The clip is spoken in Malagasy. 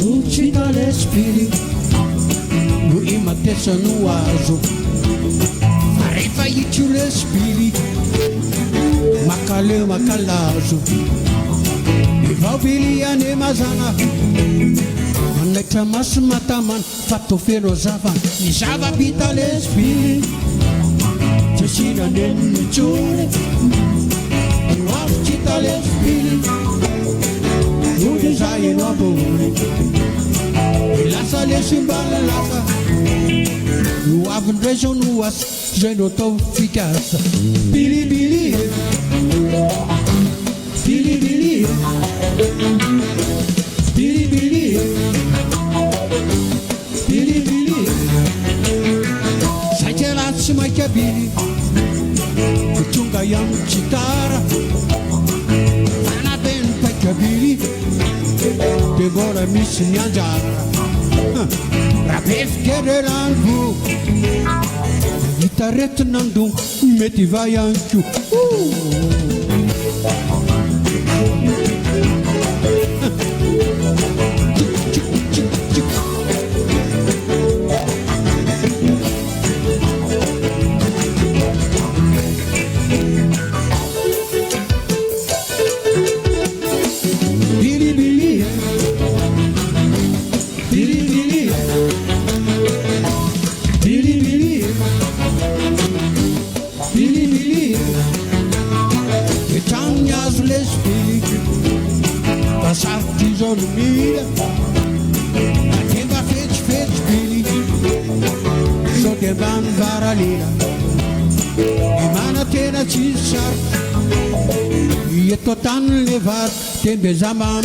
Uccida le spiriti, lui matessa nuaso, arriva i ciù le spiriti, macale macalazo, i vaubiliane mazana, manaitra maso matamana, fatto feno zava, i zava vita le spiriti, c'è sina nel giorno, uccida le spiriti, lui sai no amore. Lasa le simbala lasa, no avondrejo no as, zay no atao fikasa. Bilibili, bilibili, bilibili, bilibili. Saika raha tsy mainka bily, tonga ihany gitara, fanapeny paika bily, dia mora misy ny anjara. Raha befikely rano hitaretina andogno mety va ihany koa. Passati giorni mille, ma che va fece bili, so che van varalina, e mana tena ci sarà, e totan levar, che besamam